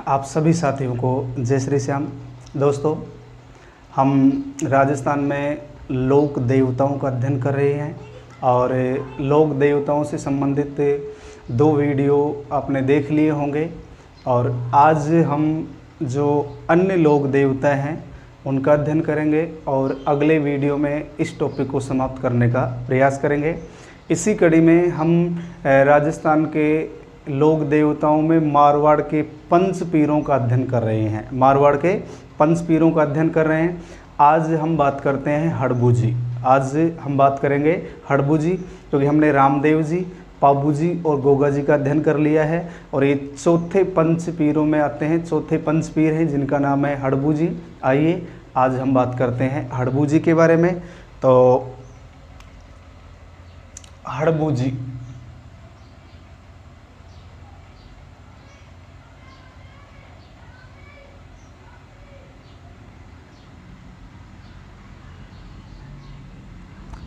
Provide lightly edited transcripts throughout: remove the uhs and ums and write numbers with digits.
आप सभी साथियों को जय श्री श्याम। दोस्तों, हम राजस्थान में लोक देवताओं का अध्ययन कर रहे हैं और लोक देवताओं से संबंधित 2 वीडियो आपने देख लिए होंगे और आज हम जो अन्य लोक देवता हैं उनका अध्ययन करेंगे और अगले वीडियो में इस टॉपिक को समाप्त करने का प्रयास करेंगे। इसी कड़ी में हम राजस्थान के लोक देवताओं में मारवाड़ के पंच पीरों का अध्ययन कर रहे हैं। मारवाड़ के पंच पीरों का अध्ययन कर रहे हैं। आज हम बात करते हैं हड़बू जी। आज हम बात करेंगे हड़बू जी, क्योंकि हमने रामदेव जी, पाबू जी और गोगा जी का अध्ययन कर लिया है और ये चौथे पंच पीरों में आते हैं। चौथे पंच पीर हैं जिनका नाम है हड़बू जी। आइए आज हम बात करते हैं हड़बू जी के बारे में। तो हड़बू जी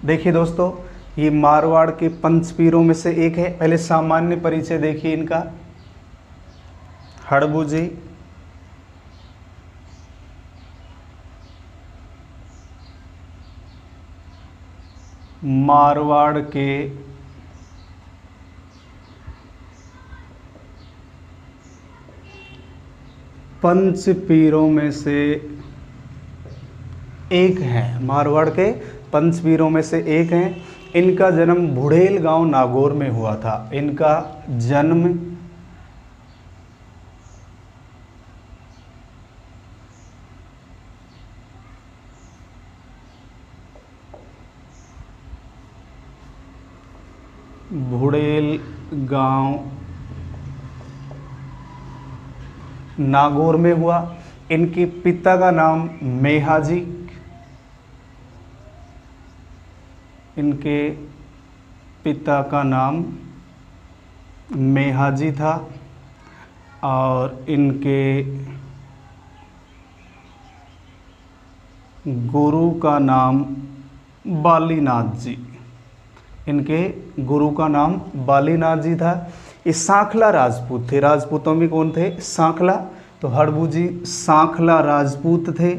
देखिए दोस्तों, ये मारवाड़ के पंच पीरों में से एक है। पहले सामान्य परिचय देखिए इनका। हड़बू जी मारवाड़ के पंच पीरों में से एक है। मारवाड़ के पंच पीरों में से एक हैं। इनका जन्म भुड़ेल गांव नागौर में हुआ था। इनका जन्म भुड़ेल गांव नागौर में हुआ। इनके पिता का नाम मेहाजी, इनके पिता का नाम मेहाजी था और इनके गुरु का नाम बालीनाथ जी। इनके गुरु का नाम बालीनाथ जी था। ये सांखला राजपूत थे। राजपूतों में कौन थे? सांखला। तो हड़बू जी सांखला राजपूत थे।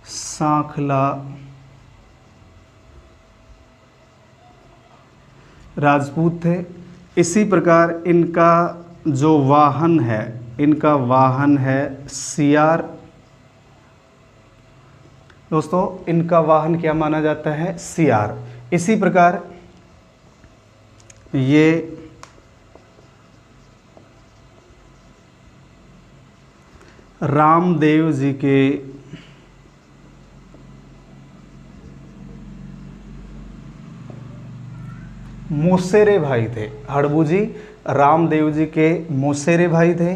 सांखला राजपूत थे। इसी प्रकार इनका जो वाहन है, इनका वाहन है सियार। दोस्तों, इनका वाहन क्या माना जाता है? सियार। इसी प्रकार ये रामदेव जी के मौसेरे भाई थे। हड़बू जी रामदेव जी के मौसेरे भाई थे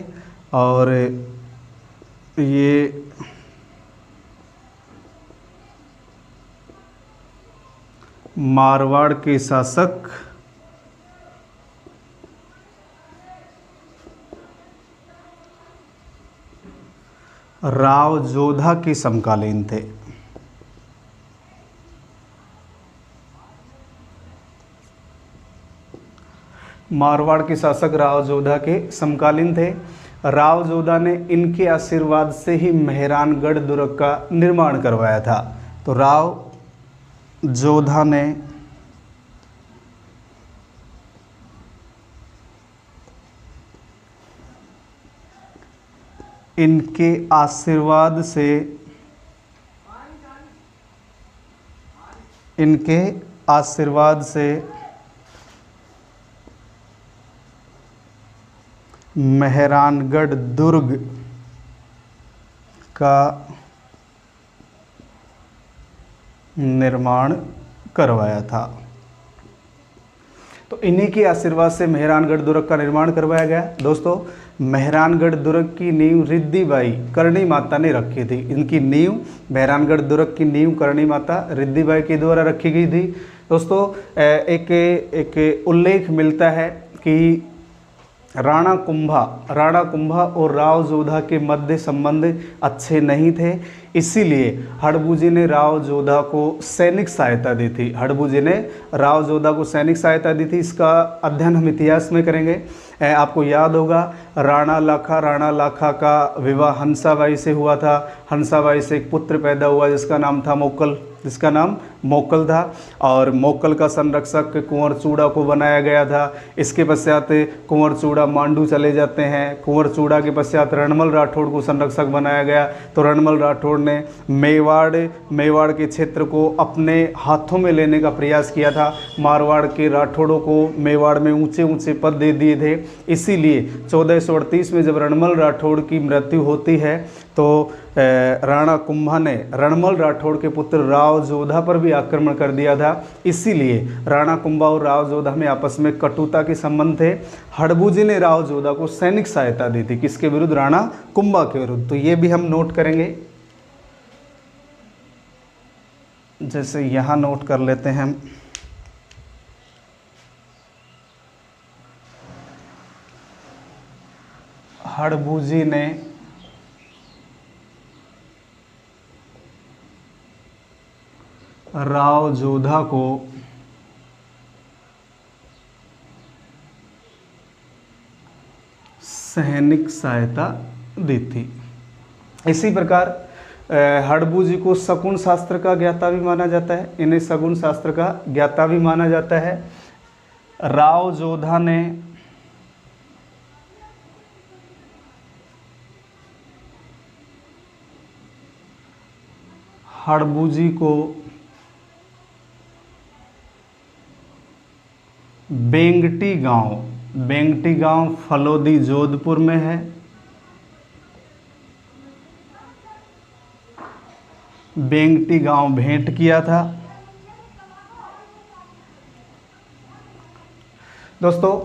और ये मारवाड़ के शासक राव जोधा के समकालीन थे। मारवाड़ के शासक राव जोधा के समकालीन थे। राव जोधा ने इनके आशीर्वाद से ही मेहरानगढ़ दुर्ग का निर्माण करवाया था। तो राव जोधा ने इनके आशीर्वाद से मेहरानगढ़ दुर्ग का निर्माण करवाया था। तो इन्हीं के आशीर्वाद से मेहरानगढ़ दुर्ग का निर्माण करवाया गया। दोस्तों, मेहरानगढ़ दुर्ग की नींव रिद्धि बाई करणी माता ने रखी थी। इनकी नींव, मेहरानगढ़ दुर्ग की नींव करणी माता रिद्धि बाई के द्वारा रखी गई थी। दोस्तों, एक उल्लेख मिलता है कि राणा कुंभा और राव जोधा के मध्य संबंध अच्छे नहीं थे, इसीलिए हड़बू जी ने राव जोधा को सैनिक सहायता दी थी। हड़बू जी ने राव जोधा को सैनिक सहायता दी थी। इसका अध्ययन हम इतिहास में करेंगे। आपको याद होगा राणा लाखा का विवाह हंसाबाई से हुआ था। हंसाबाई से एक पुत्र पैदा हुआ जिसका नाम मोकल था, और मोकल का संरक्षक कुंवर चूड़ा को बनाया गया था। इसके पश्चात कुंवर चूड़ा मांडू चले जाते हैं। कुंवर चूड़ा के पश्चात रणमल राठौड़ को संरक्षक बनाया गया। तो रणमल राठौड़ ने मेवाड़ के क्षेत्र को अपने हाथों में लेने का प्रयास किया था। मारवाड़ के राठौड़ों को मेवाड़ में ऊंचे ऊंचे पद दे दिए थे। इसीलिए 1438 में जब रणमल राठौड़ की मृत्यु होती है तो राणा कुंभा ने रणमल राठौड़ के पुत्र राव जोधा पर भी आक्रमण कर दिया था। इसीलिए राणा कुंभा और राव जोधा में आपस में कटुता के संबंध थे। हड़बू जी ने राव जोधा को सैनिक सहायता दी थी। किसके विरुद्ध? राणा कुंभा के विरुद्ध। तो ये भी हम नोट करेंगे। जैसे यहाँ नोट कर लेते हैं हम, हड़बू जी ने राव जोधा को सैनिक सहायता दी थी। इसी प्रकार हड़बू जी को शकुन शास्त्र का ज्ञाता भी माना जाता है। इन्हें शकुन शास्त्र का ज्ञाता भी माना जाता है। राव जोधा ने हड़बू जी को बेंगटी गांव फलोदी जोधपुर में है, बेंगटी गांव भेंट किया था। दोस्तों,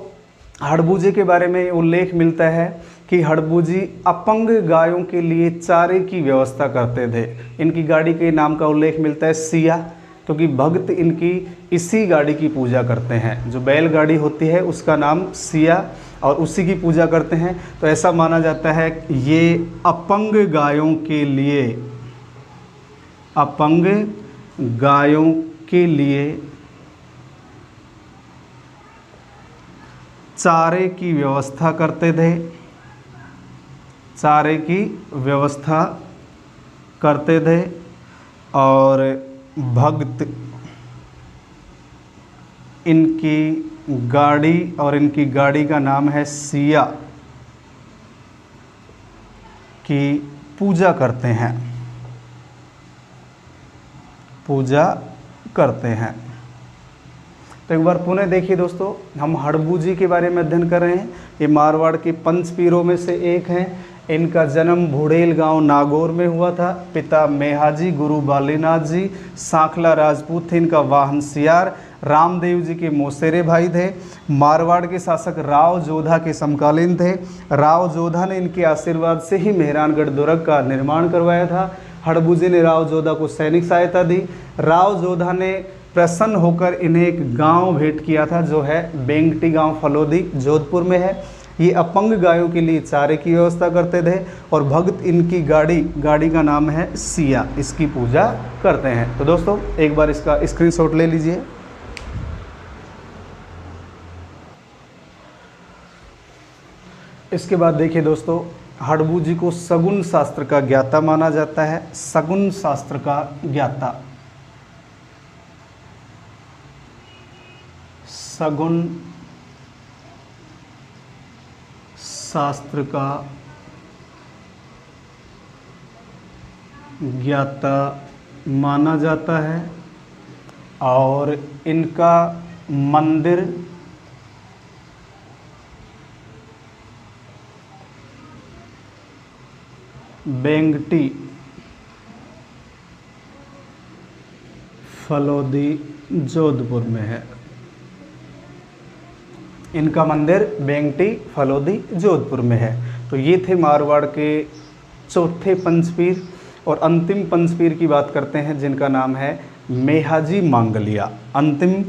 हड़बू जी के बारे में उल्लेख मिलता है कि हड़बू जी अपंग गायों के लिए चारे की व्यवस्था करते थे। इनकी गाड़ी के नाम का उल्लेख मिलता है सिया, क्योंकि भक्त इनकी इसी गाड़ी की पूजा करते हैं। जो बैलगाड़ी होती है उसका नाम सिया, और उसी की पूजा करते हैं। तो ऐसा माना जाता है कि ये अपंग गायों के लिए चारे की व्यवस्था करते थे, और भक्त इनकी गाड़ी का नाम है सिया की पूजा करते हैं। तो एक बार पुनः देखिए दोस्तों, हम हड़बू जी के बारे में अध्ययन कर रहे हैं। ये मारवाड़ के पंच पीरों में से एक हैं। इनका जन्म भुड़ेल गांव नागौर में हुआ था। पिता मेहाजी गुरु बालीनाथ जी सांखला राजपूत थे। इनका वाहन सियार। रामदेव जी के मौसेरे भाई थे। मारवाड़ के शासक राव जोधा के समकालीन थे। राव जोधा ने इनके आशीर्वाद से ही मेहरानगढ़ दुर्ग का निर्माण करवाया था। हड़बू जी ने राव जोधा को सैनिक सहायता दी। राव जोधा ने प्रसन्न होकर इन्हें एक गांव भेंट किया था जो है बेंगटी गांव फलोदी जोधपुर में है। ये अपंग गायों के लिए चारे की व्यवस्था करते थे, और भक्त इनकी गाड़ी का नाम है सिया, इसकी पूजा करते हैं। तो दोस्तों, एक बार इसका स्क्रीनशॉट ले लीजिए। इसके बाद देखिए दोस्तों, हड़बू जी को शगुन शास्त्र का ज्ञाता माना जाता है। शगुन शास्त्र का ज्ञाता, शगुन शास्त्र का ज्ञाता माना जाता है, और इनका मंदिर बेंगटी फलोदी जोधपुर में है। इनका मंदिर बेंगटी फलोदी जोधपुर में है। तो ये थे मारवाड़ के चौथे पंचपीर। और अंतिम पंचपीर की बात करते हैं जिनका नाम है मेहाजी मांगलिया। अंतिम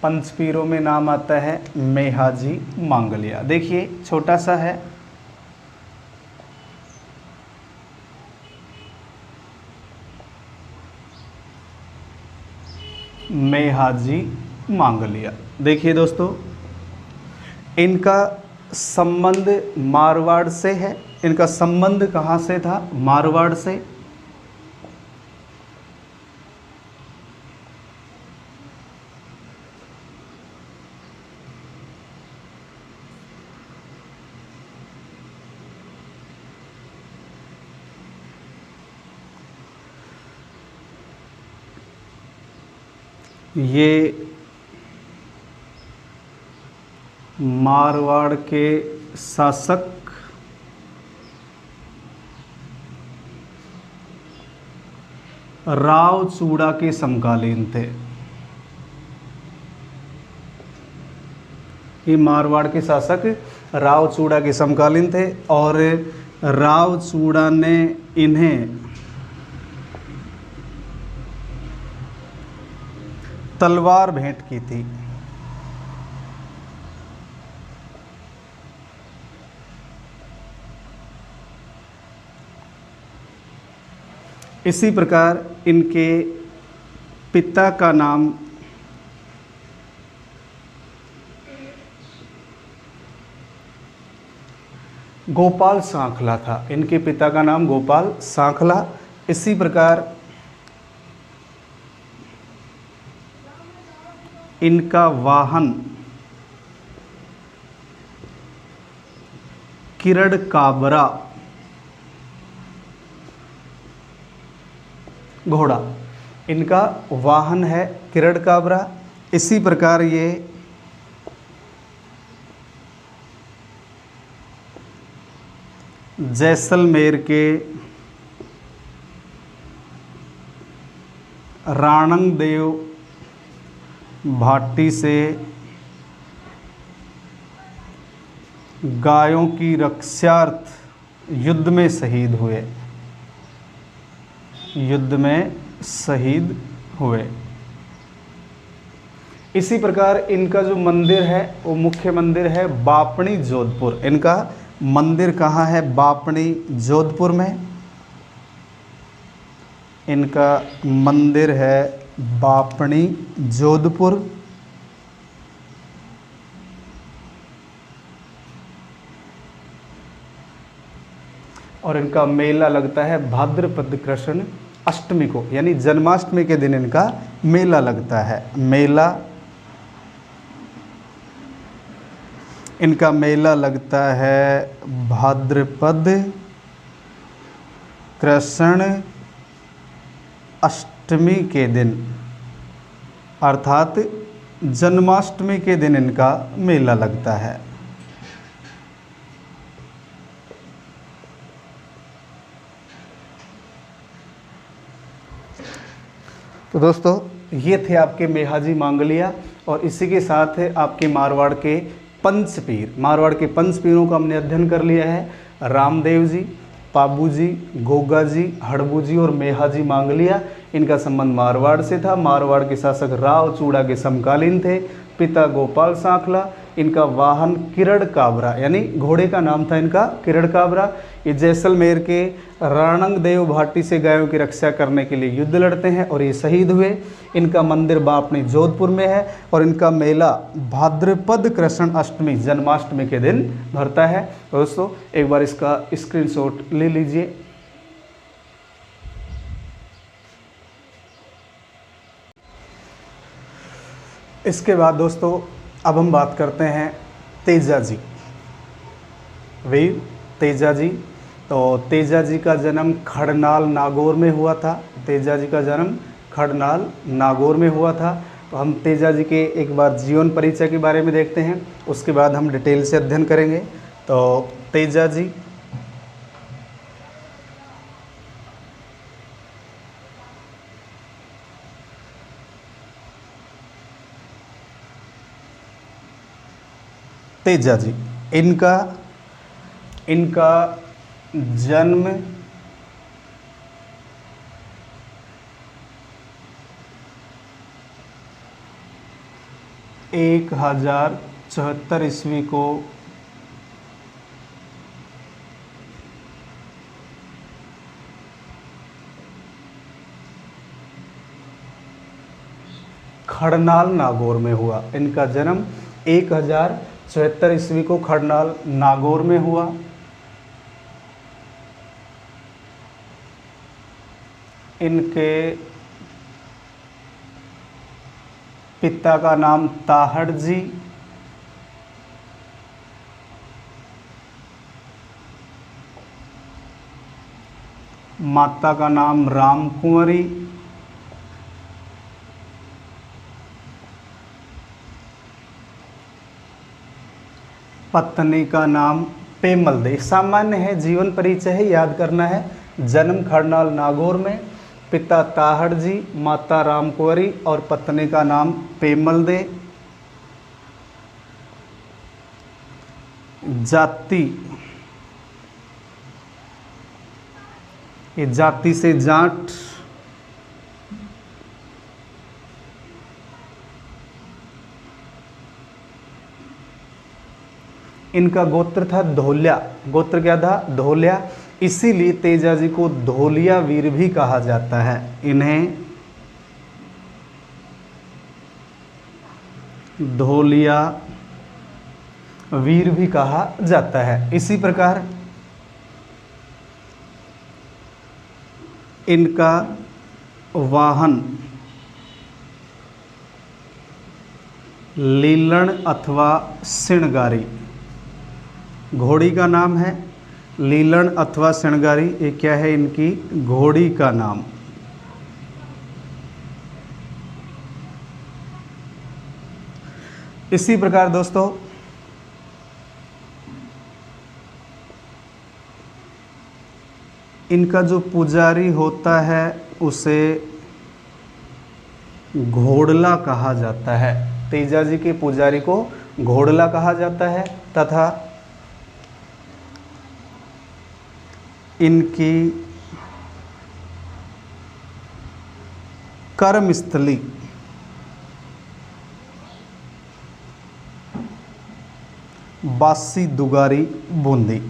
पंचपीरों में नाम आता है मेहाजी मांगलिया। देखिए छोटा सा है, मेहाजी मांगलिया। देखिए दोस्तों, इनका संबंध मारवाड़ से है। इनका संबंध कहाँ से था? मारवाड़ से। ये मारवाड़ के शासक रावचूड़ा के समकालीन थे। ये मारवाड़ के शासक रावचूड़ा के समकालीन थे और रावचूड़ा ने इन्हें तलवार भेंट की थी। इसी प्रकार इनके पिता का नाम गोपाल सांखला था। इनके पिता का नाम गोपाल सांखला। इसी प्रकार इनका वाहन किरण काबरा घोड़ा, इनका वाहन है किरण काबरा। इसी प्रकार ये जैसलमेर के राणंग देव भाटी से गायों की रक्षार्थ युद्ध में शहीद हुए। युद्ध में शहीद हुए। इसी प्रकार इनका जो मंदिर है वो मुख्य मंदिर है बापणी जोधपुर। इनका मंदिर कहाँ है? बापणी जोधपुर में। इनका मंदिर है बापणी जोधपुर। और इनका मेला लगता है भाद्रपद कृष्ण अष्टमी को, यानी जन्माष्टमी के दिन इनका मेला लगता है। मेला, इनका मेला लगता है भाद्रपद कृष्ण अष्टमी के दिन, अर्थात जन्माष्टमी के दिन इनका मेला लगता है। तो दोस्तों ये थे आपके मेहाजी मांगलिया और इसी के साथ आपके मारवाड़ के पंचपीर। मारवाड़ के पंचपीरों का हमने अध्ययन कर लिया है। रामदेव जी, पाबू जी, गोगा जी, हड़बू जी और मेहाजी मांगलिया। इनका संबंध मारवाड़ से था। मारवाड़ के शासक रावचूड़ा के समकालीन थे। पिता गोपाल सांखला। इनका वाहन किरण काबरा, यानी घोड़े का नाम था इनका किरण काबरा। ये जैसलमेर के राणंग देव भाटी से गायों की रक्षा करने के लिए युद्ध लड़ते हैं और ये शहीद हुए। इनका मंदिर बापनी जोधपुर में है और इनका मेला भाद्रपद कृष्ण अष्टमी, जन्माष्टमी के दिन भरता है। दोस्तों एक बार इसका स्क्रीनशॉट ले लीजिए। इसके बाद दोस्तों अब हम बात करते हैं तेजा जी, वीर तेजा जी। तो तेजा जी का जन्म खड़नाल नागौर में हुआ था। तेजा जी का जन्म खड़नाल नागौर में हुआ था। तो हम तेजा जी के एक बार जीवन परिचय के बारे में देखते हैं, उसके बाद हम डिटेल से अध्ययन करेंगे। तो तेजा जी तेजा जी, इनका जन्म 1074 ईस्वी को खड़नाल नागौर में हुआ। इनका जन्म 1074 ईस्वी को खड़नाल नागौर में हुआ। इनके पिता का नाम ताहड़ जी, माता का नाम राम कुंवरी, पत्नी का नाम पेमल दे। सामान्य है, जीवन परिचय है, याद करना है। जन्म खड़नाल नागौर में, पिता ताहड़ जी, माता राम कुंवरी और पत्नी का नाम पेमल दे। जाति, ये जाति से जाट। इनका गोत्र था धोलिया। गोत्र क्या था? धोलिया। इसीलिए तेजा जी को धोलिया वीर भी कहा जाता है। इन्हें धोलिया वीर भी कहा जाता है। इसी प्रकार इनका वाहन लीलण अथवा सिणगारी, घोड़ी का नाम है लीलण अथवा सिणगारी। ये क्या है? इनकी घोड़ी का नाम। इसी प्रकार दोस्तों इनका जो पुजारी होता है उसे घोड़ला कहा जाता है। तेजा जी के पुजारी को घोड़ला कहा जाता है। तथा इनकी कर्मस्थली बासी दुगारी बूंदी।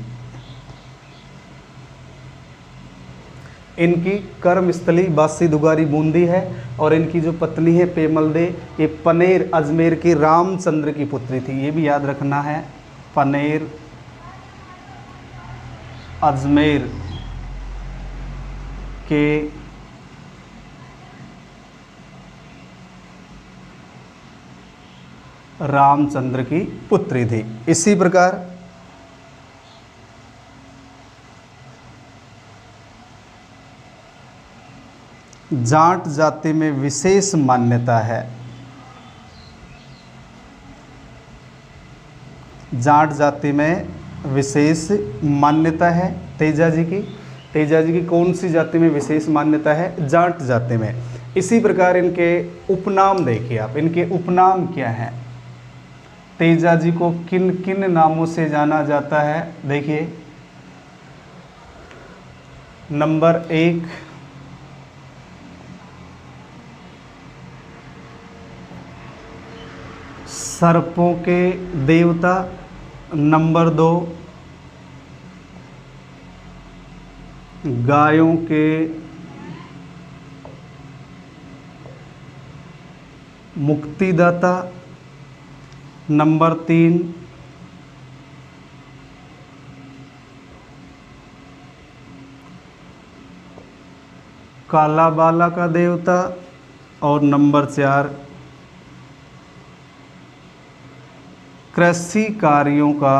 इनकी कर्मस्थली बासी दुगारी बूंदी है। और इनकी जो पत्नी है पेमल दे, ये पनेर अजमेर के रामचंद्र की पुत्री थी। ये भी याद रखना है, पनेर अजमेर के रामचंद्र की पुत्री थी। इसी प्रकार जाट जाति में विशेष मान्यता है। जाट जाति में विशेष मान्यता है तेजा जी की। तेजा जी की कौन सी जाति में विशेष मान्यता है? जाट जाति में। इसी प्रकार इनके उपनाम देखिए आप, इनके उपनाम क्या हैं? तेजा जी को किन किन नामों से जाना जाता है? देखिए, नंबर 1 सर्पों के देवता, नंबर 2 गायों के मुक्तिदाता, नंबर 3 काला बाला का देवता और नंबर 4 कृषि कार्यों का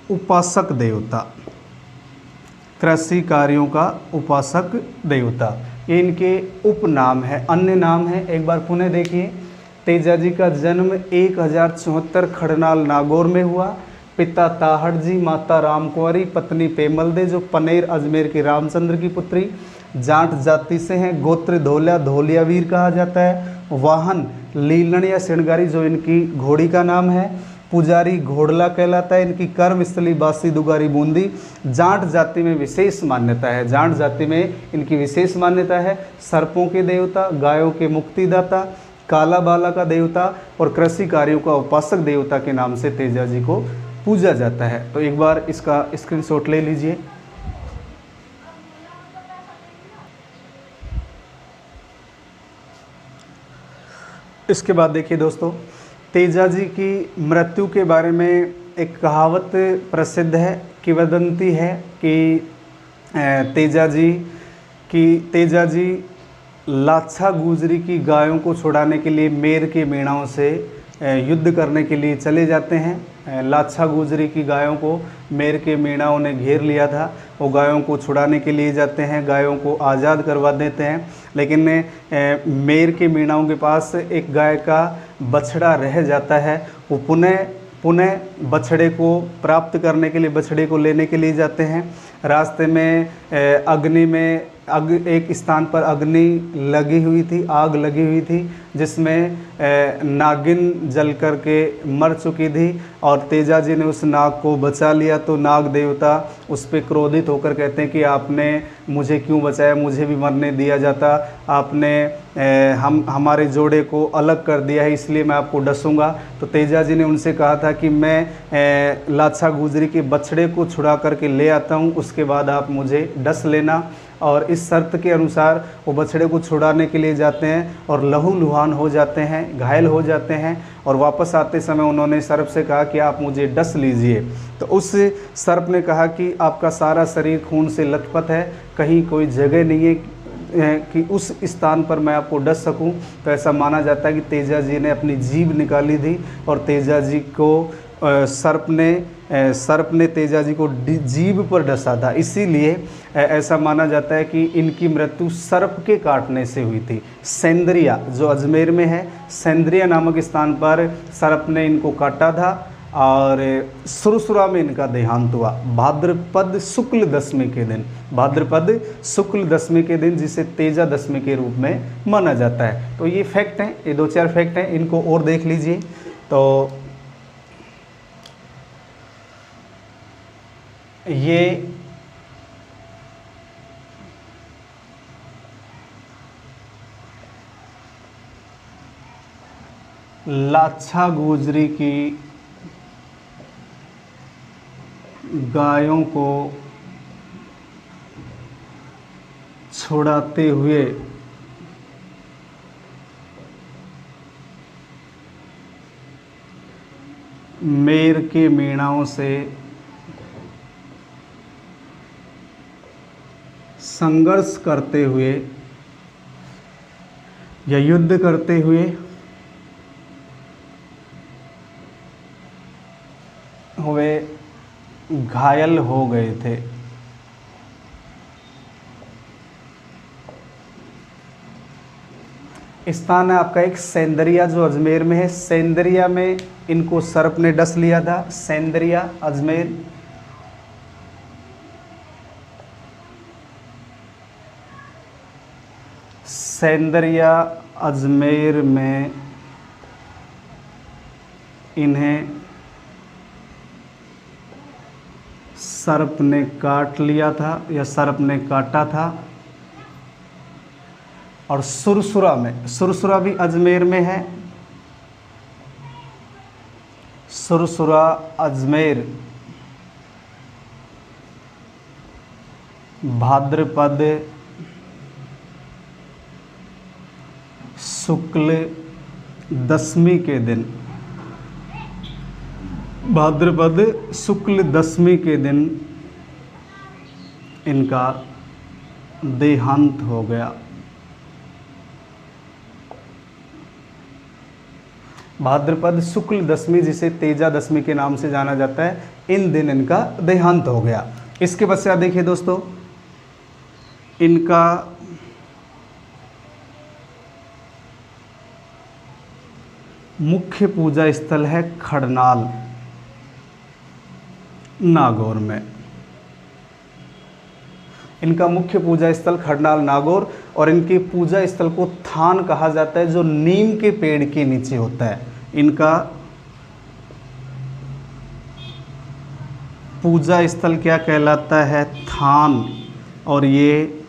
उपासक देवता। कृषि कार्यों का उपासक देवता, ये इनके उपनाम है। अन्य नाम है, एक बार पुनः देखिए। तेजा जी का जन्म 1074 खड़नाल नागौर में हुआ। पिता ताहड़ जी, माता राम कुंवरी, पत्नी पेमल दे जो पनेर अजमेर के रामचंद्र की पुत्री, जाट जाति से हैं। गोत्र धोलिया, धोलिया वीर कहा जाता है। वाहन लीलण या सिणगारी जो इनकी घोड़ी का नाम है। पुजारी घोड़ला कहलाता है। इनकी कर्मस्थली बासी दुगारी बूंदी। जाट जाति में विशेष मान्यता है, जाट जाति में इनकी विशेष मान्यता है। सर्पों के देवता, गायों के मुक्तिदाता, काला बाला का देवता और कृषि कार्यों का उपासक देवता के नाम से तेजा जी को पूजा जाता है। तो एक बार इसका स्क्रीनशॉट ले लीजिए। इसके बाद देखिए दोस्तों, तेजा जी की मृत्यु के बारे में एक कहावत प्रसिद्ध है, किंवदंती है कि तेजा जी लाछा गुजरी की गायों को छुड़ाने के लिए मेर के मीणाओं से युद्ध करने के लिए चले जाते हैं। लाछा गुजरी की गायों को मेर के मीणाओं ने घेर लिया था, वो गायों को छुड़ाने के लिए जाते हैं, गायों को आज़ाद करवा देते हैं। लेकिन मेर के मीणाओं के पास एक गाय का बछड़ा रह जाता है। वो पुनः बछड़े को प्राप्त करने के लिए, बछड़े को लेने के लिए जाते हैं। रास्ते में एक स्थान पर अग्नि लगी हुई थी, आग लगी हुई थी, जिसमें नागिन जल कर के मर चुकी थी और तेजा जी ने उस नाग को बचा लिया। तो नाग देवता उस पर क्रोधित होकर कहते हैं कि आपने मुझे क्यों बचाया, मुझे भी मरने दिया जाता, आपने हमारे जोड़े को अलग कर दिया है, इसलिए मैं आपको डसूंगा। तो तेजा जी ने उनसे कहा था कि मैं लाछा गुजरी के बछड़े को छुड़ा करके ले आता हूँ, उसके बाद आप मुझे डस लेना। और इस शर्त के अनुसार वो बछड़े को छुड़ाने के लिए जाते हैं और लहूलुहान हो जाते हैं, घायल हो जाते हैं। और वापस आते समय उन्होंने सर्प से कहा कि आप मुझे डस लीजिए। तो उस सर्प ने कहा कि आपका सारा शरीर खून से लथपथ है, कहीं कोई जगह नहीं है कि उस स्थान पर मैं आपको डस सकूं। तो ऐसा माना जाता है कि तेजा जी ने अपनी जीभ निकाली थी और तेजा जी को सर्प ने तेजा जी को जीभ पर डसा था। इसीलिए ऐसा माना जाता है कि इनकी मृत्यु सर्प के काटने से हुई थी। सेंद्रिया जो अजमेर में है, सेंद्रिया नामक स्थान पर सर्प ने इनको काटा था और सुरसुरा में इनका देहांत हुआ भाद्रपद शुक्ल दशमी के दिन। भाद्रपद शुक्ल दशमी के दिन, जिसे तेजा दशमी के रूप में माना जाता है। तो ये फैक्ट हैं, ये 2-4 फैक्ट हैं, इनको और देख लीजिए। तो ये लाछा गुजरी की गायों को छुड़ाते हुए मेर के मीणाओं से संघर्ष करते हुए या युद्ध करते हुए घायल हो गए थे। स्थान है आपका एक सेंदरिया जो अजमेर में है। सेंदरिया में इनको सर्प ने डस लिया था। सेंदरिया अजमेर। सेंदरिया अजमेर में इन्हें सर्प ने काट लिया था या सर्प ने काटा था। और सुरसुरा में, सुरसुरा भी अजमेर में है। सुरसुरा अजमेर भाद्रपद शुक्ल दशमी के दिन, भाद्रपद शुक्ल दशमी के दिन इनका देहांत हो गया। भाद्रपद शुक्ल दशमी, जिसे तेजा दशमी के नाम से जाना जाता है, इन दिन इनका देहांत हो गया। इसके पश्चात देखिए दोस्तों, इनका मुख्य पूजा स्थल है खड़नाल नागौर में। इनका मुख्य पूजा स्थल खड़नाल नागौर, और इनके पूजा स्थल को थान कहा जाता है, जो नीम के पेड़ के नीचे होता है। इनका पूजा स्थल क्या कहलाता है? थान। और ये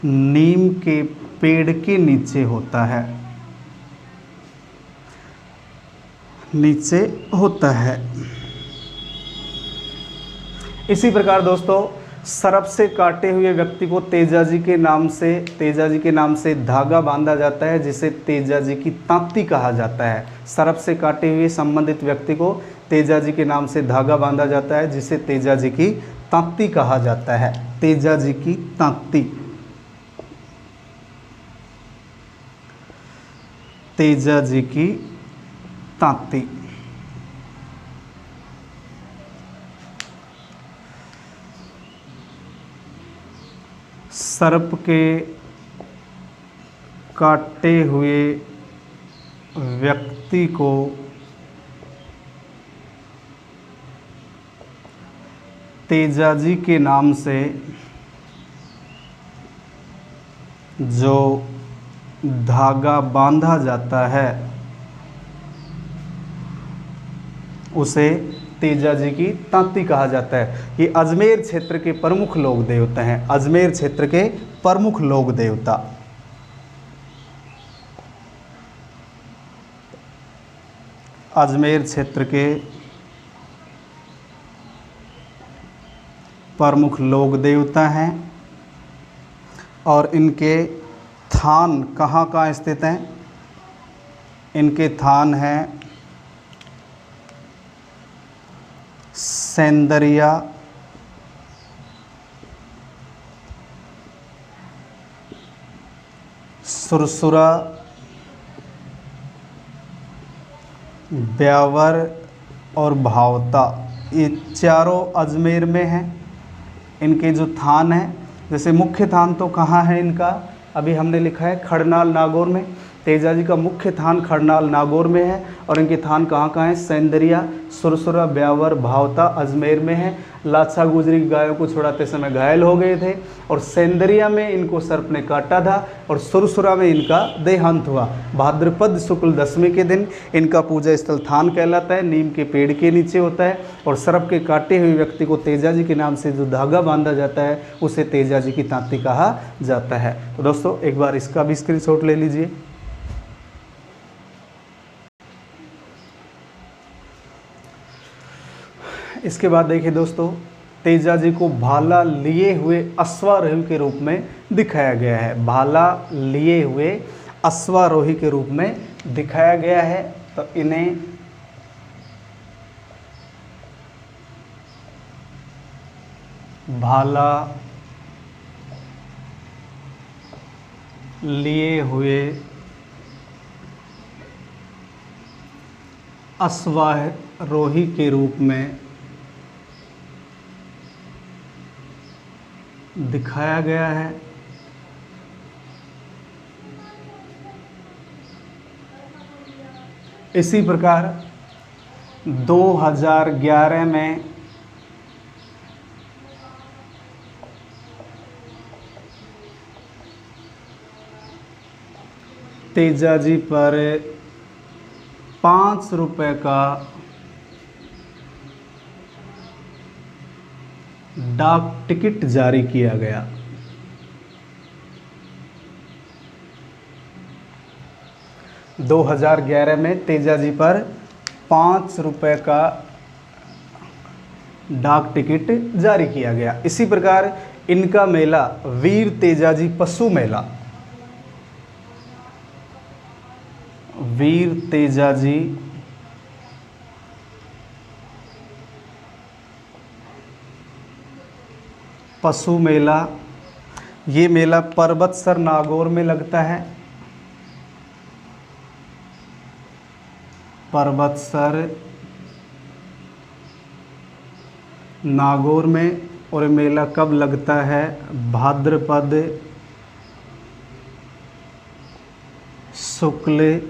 नीम के पेड़ के नीचे होता है, नीचे होता है। इसी प्रकार दोस्तों सर्प से काटे हुए व्यक्ति को तेजाजी के नाम से धागा बांधा जाता है, जिसे तेजाजी की तांती कहा जाता है। सर्प से काटे हुए संबंधित व्यक्ति को तेजाजी के नाम से धागा बांधा जाता है, जिसे तेजाजी की तांती कहा जाता है। तेजाजी की तांती, तेजाजी की तांती। सर्प के काटे हुए व्यक्ति को तेजाजी के नाम से जो धागा बांधा जाता है उसे तेजाजी की तांती कहा जाता है। ये अजमेर क्षेत्र के प्रमुख लोक देवता हैं, अजमेर क्षेत्र के प्रमुख लोक देवता। अजमेर क्षेत्र के प्रमुख लोक देवता हैं और इनके थान कहाँ कहाँ स्थित हैं? इनके थान हैं सेंदरिया, सुरसुरा, ब्यावर और भावता। ये चारों अजमेर में हैं। इनके जो थान हैं, जैसे मुख्य थान तो कहाँ है इनका? अभी हमने लिखा है खड़नाल नागौर में। तेजाजी का मुख्य थान खड़नाल नागौर में है और इनके थान कहाँ कहाँ हैं? सेंदरिया, सुरसुरा, ब्यावर, भावता अजमेर में है। लाछा गुजरी गायों को छुड़ाते समय घायल हो गए थे और सेंदरिया में इनको सर्प ने काटा था और सुरसुरा में इनका देहांत हुआ। भाद्रपद शुक्ल दशमी के दिन इनका पूजा स्थल थान कहलाता है, नीम के पेड़ के नीचे होता है। और सर्प के काटे हुए व्यक्ति को तेजाजी के नाम से जो धागा बांधा जाता है उसे तेजाजी की तांती कहा जाता है। तो दोस्तों एक बार इसका भी स्क्रीनशॉट ले लीजिए। इसके बाद देखिए दोस्तों, तेजाजी को भाला लिए हुए अश्वारोही के रूप में दिखाया गया है। भाला लिए हुए अश्वारोही के रूप में दिखाया गया है। तो इन्हें भाला लिए हुए अश्वारोही के रूप में दिखाया गया है। इसी प्रकार 2011 में तेजाजी पर 5 रुपए का डाक टिकट जारी किया गया। – 2011 में तेजाजी पर 5 रुपए का डाक टिकट जारी किया गया। इसी प्रकार इनका मेला वीर तेजाजी पशु मेला, वीर तेजाजी पशु मेला, ये मेला पर्वतसर नागौर में लगता है। पर्वतसर नागौर में। और ये मेला कब लगता है? भाद्रपद शुक्ल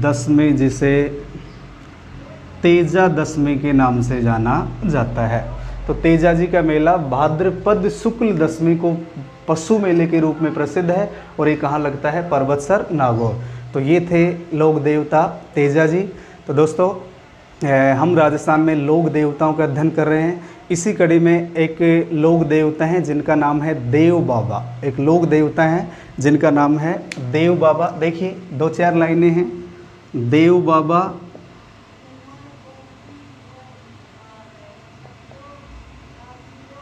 दशमी, जिसे तेजा दशमी के नाम से जाना जाता है। तो तेजाजी का मेला भाद्रपद शुक्ल दशमी को पशु मेले के रूप में प्रसिद्ध है और ये कहाँ लगता है? पर्वतसर नागौर। तो ये थे लोक देवता तेजा जी। तो दोस्तों हम राजस्थान में लोक देवताओं का अध्ययन कर रहे हैं। इसी कड़ी में एक लोक देवता हैं जिनका नाम है देव बाबा। एक लोक देवता हैं जिनका नाम है देव बाबा। देखिए 2-4 लाइनें हैं। देव बाबा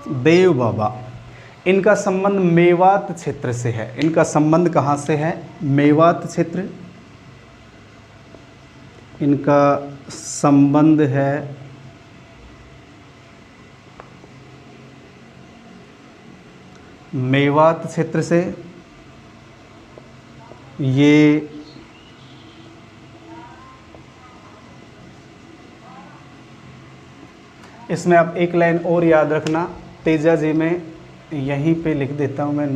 देव बाबा, इनका संबंध मेवात क्षेत्र से है। इनका संबंध कहाँ से है? मेवात क्षेत्र। इनका संबंध है मेवात क्षेत्र से। ये इसमें आप एक लाइन और याद रखना, तेजा जी में यहीं पे लिख देता हूँ मैं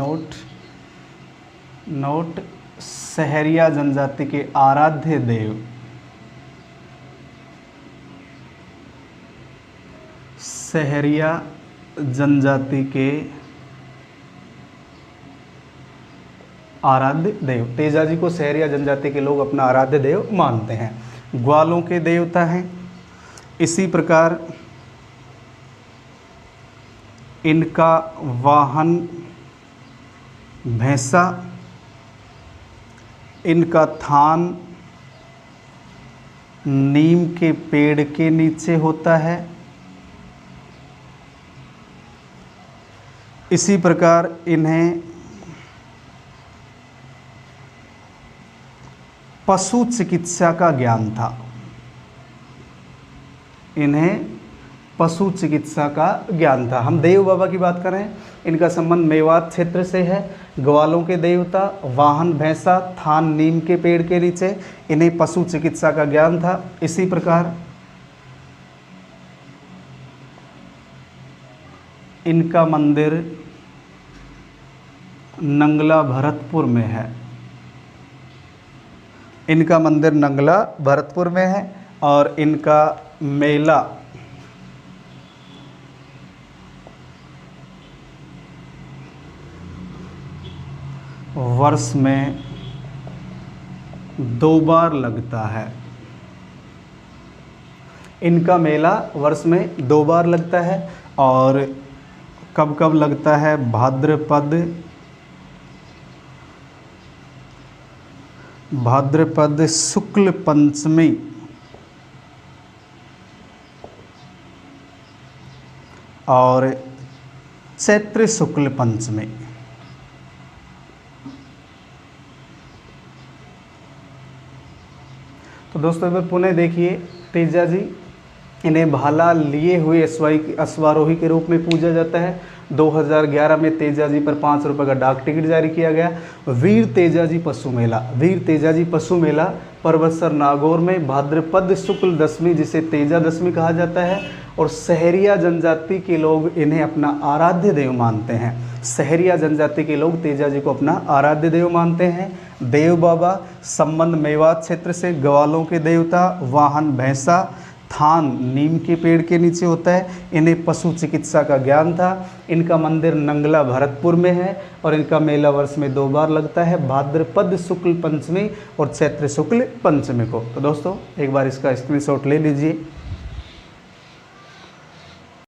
नोट सहरिया जनजाति के आराध्य देव, सहरिया जनजाति के आराध्य देव। तेजा जी को सहरिया जनजाति के लोग अपना आराध्य देव मानते हैं। ग्वालों के देवता हैं। इसी प्रकार इनका वाहन भैंसा, इनका थान नीम के पेड़ के नीचे होता है। इसी प्रकार इन्हें पशु चिकित्सा का ज्ञान था। इन्हें पशु चिकित्सा का ज्ञान था। हम देव बाबा की बात करें, इनका संबंध मेवात क्षेत्र से है। ग्वालों के देवता, वाहन भैंसा, थान नीम के पेड़ के नीचे, इन्हें पशु चिकित्सा का ज्ञान था। इसी प्रकार इनका मंदिर नंगला भरतपुर में है। इनका मंदिर नंगला भरतपुर में है और इनका मेला वर्ष में 2 बार लगता है। इनका मेला वर्ष में 2 बार लगता है। और कब कब लगता है? भाद्रपद शुक्ल पंचमी और चैत्र शुक्ल पंचमी। तो दोस्तों एक बार पुनः देखिए, तेजा जी, इन्हें भाला लिए हुए अश्वारोही के रूप में पूजा जाता है। 2011 में तेजा जी पर 5 रुपये का डाक टिकट जारी किया गया। वीर तेजा जी पशु मेला परबतसर नागौर में भाद्रपद शुक्ल दशमी, जिसे तेजा दशमी कहा जाता है। और सहरिया जनजाति के लोग इन्हें अपना आराध्य देव मानते हैं। सहरिया जनजाति के लोग तेजा जी को अपना आराध्य देव मानते हैं। देव बाबा, संबंध मेवात क्षेत्र से, ग्वालों के देवता, वाहन भैंसा, थान नीम के पेड़ के नीचे होता है। इन्हें पशु चिकित्सा का ज्ञान था। इनका मंदिर नंगला भरतपुर में है और इनका मेला वर्ष में 2 बार लगता है, भाद्रपद शुक्ल पंचमी और चैत्र शुक्ल पंचमी को। तो दोस्तों एक बार इसका स्क्रीनशॉट ले लीजिए।